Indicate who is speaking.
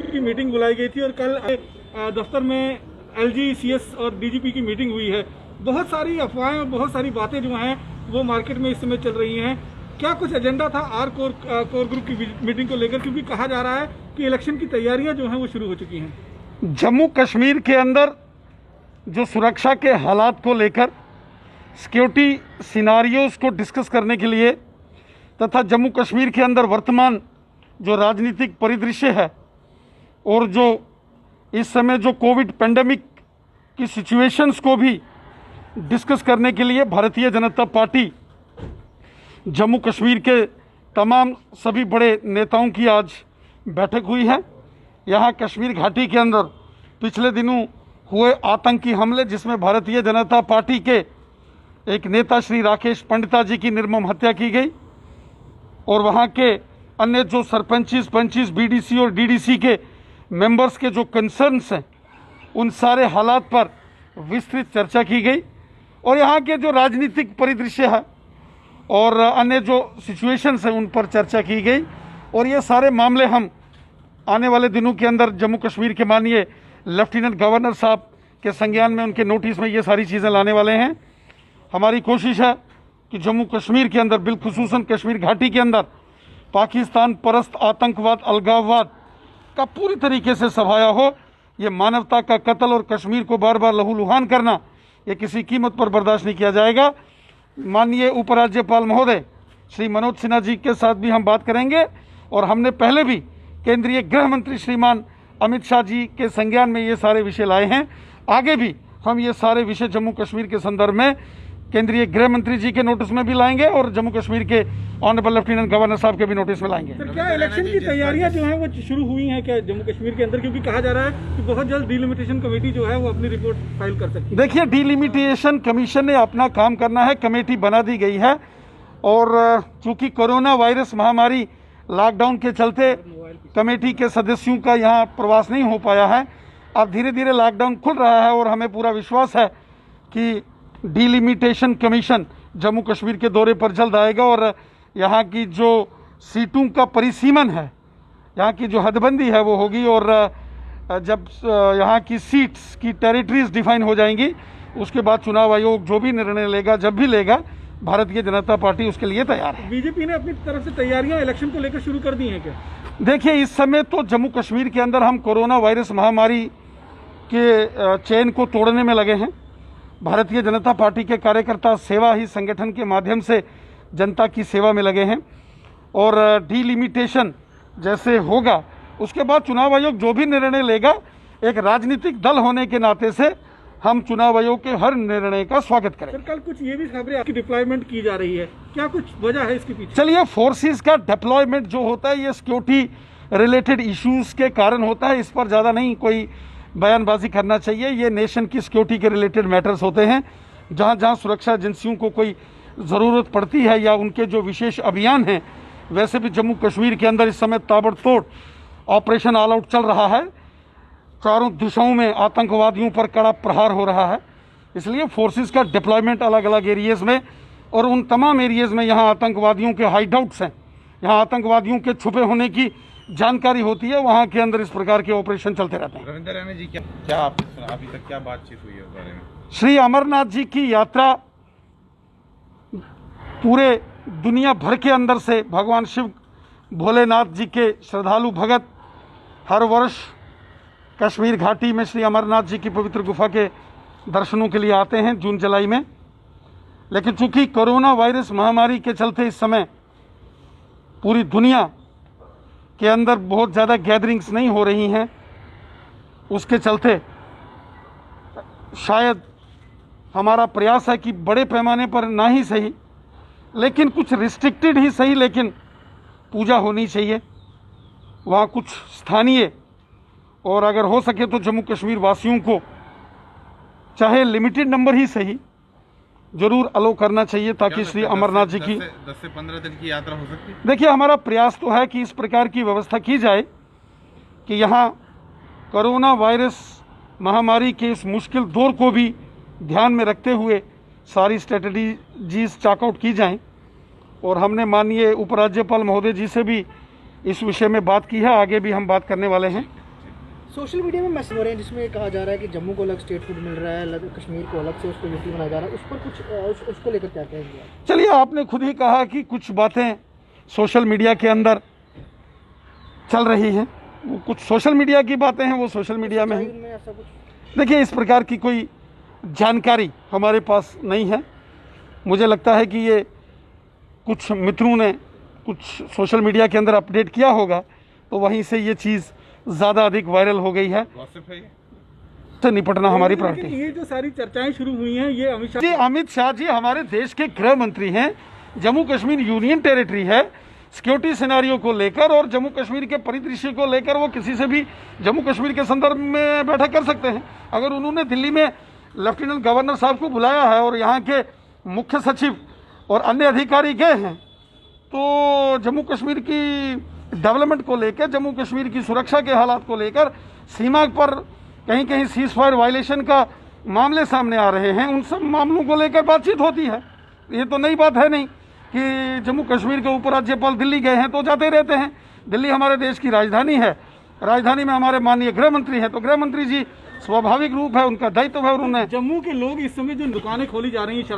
Speaker 1: की मीटिंग बुलाई गई थी और कल दफ्तर में एलजी, सीएस और डीजीपी की मीटिंग हुई है। बहुत सारी अफवाहें और बहुत सारी बातें जो हैं वो मार्केट में इस समय चल रही हैं। क्या कुछ एजेंडा था आर कोर ग्रुप की मीटिंग को लेकर, क्योंकि कहा जा रहा है कि इलेक्शन की तैयारियां जो हैं वो शुरू हो चुकी हैं।
Speaker 2: जम्मू कश्मीर के अंदर जो सुरक्षा के हालात को लेकर सिक्योरिटी सिनारियोज को डिस्कस करने के लिए तथा जम्मू कश्मीर के अंदर वर्तमान जो राजनीतिक परिदृश्य है और जो इस समय जो कोविड पेंडेमिक की सिचुएशंस को भी डिस्कस करने के लिए भारतीय जनता पार्टी जम्मू कश्मीर के तमाम सभी बड़े नेताओं की आज बैठक हुई है। यहाँ कश्मीर घाटी के अंदर पिछले दिनों हुए आतंकी हमले जिसमें भारतीय जनता पार्टी के एक नेता श्री राकेश पंडिता जी की निर्मम हत्या की गई और वहाँ के अन्य जो सरपंचीज, पंचीज, बीडीसी और डीडीसी के मेंबर्स के जो कंसर्न्स हैं उन सारे हालात पर विस्तृत चर्चा की गई और यहाँ के जो राजनीतिक परिदृश्य है और अन्य जो सिचुएशंस हैं उन पर चर्चा की गई और ये सारे मामले हम आने वाले दिनों के अंदर जम्मू कश्मीर के माननीय लेफ्टिनेंट गवर्नर साहब के संज्ञान में, उनके नोटिस में ये सारी चीज़ें लाने वाले हैं। हमारी कोशिश है कि जम्मू कश्मीर के अंदर बिलखुसूसन कश्मीर घाटी के अंदर पाकिस्तान परस्त आतंकवाद, अलगाववाद का पूरी तरीके से सफाया हो। ये मानवता का कत्ल और कश्मीर को बार बार लहूलुहान करना ये किसी कीमत पर बर्दाश्त नहीं किया जाएगा। माननीय उपराज्यपाल महोदय श्री मनोज सिन्हा जी के साथ भी हम बात करेंगे और हमने पहले भी केंद्रीय गृह मंत्री श्रीमान अमित शाह जी के संज्ञान में ये सारे विषय लाए हैं। आगे भी हम ये सारे विषय जम्मू कश्मीर के संदर्भ में केंद्रीय गृह मंत्री जी के नोटिस में भी लाएंगे और जम्मू कश्मीर के ऑनरेबल लेफ्टिनेंट गवर्नर साहब के भी नोटिस में लाएंगे।
Speaker 1: सर, क्या इलेक्शन की तैयारियां जो हैं वो शुरू हुई हैं क्या जम्मू कश्मीर के अंदर, क्योंकि कहा जा रहा है कि बहुत जल्द डिलिमिटेशन कमेटी जो है वो अपनी रिपोर्ट फाइल कर सकती है।
Speaker 2: देखिए, डिलिमिटेशन कमीशन ने अपना काम करना है, कमेटी बना दी गई है और चूंकि कोरोना वायरस महामारी लॉकडाउन के चलते कमेटी के सदस्यों का यहाँ प्रवास नहीं हो पाया है। अब धीरे धीरे लॉकडाउन खुल रहा है और हमें पूरा विश्वास है कि डिलिमिटेशन कमीशन जम्मू कश्मीर के दौरे पर जल्द आएगा और यहाँ की जो सीटों का परिसीमन है, यहाँ की जो हदबंदी है वो होगी और जब यहाँ की सीट्स की टेरिटरीज डिफाइन हो जाएंगी उसके बाद चुनाव आयोग जो भी निर्णय लेगा, जब भी लेगा, भारतीय जनता पार्टी उसके लिए तैयार है।
Speaker 1: बीजेपी ने अपनी तरफ से तैयारियां इलेक्शन को लेकर शुरू कर दी हैं क्या?
Speaker 2: देखिए, इस समय तो जम्मू कश्मीर के अंदर हम कोरोना वायरस महामारी के चेन को तोड़ने में लगे हैं। भारतीय जनता पार्टी के कार्यकर्ता सेवा ही संगठन के माध्यम से जनता की सेवा में लगे हैं और डिलिमिटेशन जैसे होगा उसके बाद चुनाव आयोग जो भी निर्णय लेगा, एक राजनीतिक दल होने के नाते से हम चुनाव आयोग के हर निर्णय का स्वागत करेंगे।
Speaker 1: सर, कल कुछ ये भी खबरें आपकी डिप्लॉयमेंट की जा रही है, क्या कुछ वजह है इसके पीछे?
Speaker 2: चलिए, फोर्सेस का डिप्लॉयमेंट जो होता है ये सिक्योरिटी रिलेटेड इश्यूज के कारण होता है, इस पर ज़्यादा नहीं कोई बयानबाजी करना चाहिए। ये नेशन की सिक्योरिटी के रिलेटेड मैटर्स होते हैं। जहाँ जहाँ सुरक्षा एजेंसियों को कोई ज़रूरत पड़ती है या उनके जो विशेष अभियान हैं, वैसे भी जम्मू कश्मीर के अंदर इस समय ताबड़तोड़ ऑपरेशन ऑल आउट चल रहा है। चारों दिशाओं में आतंकवादियों पर कड़ा प्रहार हो रहा है, इसलिए फोर्सेस का डिप्लॉयमेंट अलग अलग एरियाज़ में और उन तमाम एरियाज़ में यहाँ आतंकवादियों के हाइडआउट्स हैं, यहाँ आतंकवादियों के छुपे होने की जानकारी होती है, वहाँ के अंदर इस प्रकार के ऑपरेशन चलते रहते हैं।
Speaker 3: रविंद्र राणे जी, क्या अभी तक क्या बातचीत हुई है उस बारे में?
Speaker 2: श्री अमरनाथ जी की यात्रा पूरे दुनिया भर के अंदर से भगवान शिव भोलेनाथ जी के श्रद्धालु भगत हर वर्ष कश्मीर घाटी में श्री अमरनाथ जी की पवित्र गुफा के दर्शनों के लिए आते हैं जून जुलाई में। लेकिन चूंकि कोरोना वायरस महामारी के चलते इस समय पूरी दुनिया के अंदर बहुत ज़्यादा गैदरिंग्स नहीं हो रही हैं, उसके चलते शायद हमारा प्रयास है कि बड़े पैमाने पर ना ही सही लेकिन कुछ रिस्ट्रिक्टेड ही सही, लेकिन पूजा होनी चाहिए वहाँ कुछ स्थानीय, और अगर हो सके तो जम्मू कश्मीर वासियों को चाहे लिमिटेड नंबर ही सही जरूर अलो करना चाहिए ताकि श्री अमरनाथ जी की
Speaker 3: 10 से 15 दिन की यात्रा हो सकती है।
Speaker 2: देखिए, हमारा प्रयास तो है कि इस प्रकार की व्यवस्था की जाए कि यहाँ कोरोना वायरस महामारी के इस मुश्किल दौर को भी ध्यान में रखते हुए सारी स्ट्रेटजीज चॉकआउट की जाएं और हमने माननीय उपराज्यपाल महोदय जी से भी इस विषय में बात की है, आगे भी हम बात करने वाले हैं।
Speaker 4: सोशल मीडिया में मैसेज हो रहे हैं जिसमें कहा जा रहा है कि जम्मू को अलग स्टेट फूड मिल रहा है, कश्मीर को अलग से उसको यूटी बनाया जा रहा है, उस पर कुछ उसको लेकर क्या कहेंगे आप?
Speaker 2: चलिए, आपने खुद ही कहा कि कुछ बातें सोशल मीडिया के अंदर चल रही हैं, वो कुछ सोशल मीडिया की बातें हैं, वो सोशल मीडिया में हैं।
Speaker 4: उनमें ऐसा कुछ
Speaker 2: देखिए, इस प्रकार की कोई जानकारी हमारे पास नहीं है। मुझे लगता है कि ये कुछ मित्रों ने कुछ सोशल मीडिया के अंदर अपडेट किया होगा, तो वहीं से ये चीज़ ज़्यादा अधिक वायरल हो गई है।
Speaker 3: गॉसिप है ये?
Speaker 2: से निपटना हमारी
Speaker 1: लेकिन
Speaker 2: प्रायोरिटी।
Speaker 1: ये जो सारी चर्चाएं शुरू हुई हैं, ये
Speaker 2: अमित शाह जी हमारे देश के गृह मंत्री हैं। जम्मू कश्मीर यूनियन टेरिटरी है। सिक्योरिटी सिनेरियो को लेकर और जम्मू कश्मीर के परिदृश्य को लेकर वो किसी से भी जम्मू कश्मीर के संदर्भ में बैठक कर सकते हैं। अगर उन्होंने दिल्ली में लेफ्टिनेंट गवर्नर साहब को बुलाया है और यहाँ के मुख्य सचिव और अन्य अधिकारी गए हैं, तो जम्मू कश्मीर की डेवलपमेंट को लेकर, जम्मू कश्मीर की सुरक्षा के हालात को लेकर, सीमा पर कहीं कहीं सीज फायर वायलेशन का मामले सामने आ रहे हैं, उन सब मामलों को लेकर बातचीत होती है। ये तो नई बात है नहीं कि जम्मू कश्मीर के उपराज्यपाल दिल्ली गए हैं तो जाते रहते हैं। दिल्ली हमारे देश की राजधानी है, राजधानी में हमारे माननीय गृह मंत्री हैं, तो गृह मंत्री जी स्वाभाविक रूप है, उनका दायित्व है और उन्हें
Speaker 1: जम्मू के लोग इस समय जो दुकानें खोली जा रही हैं शराब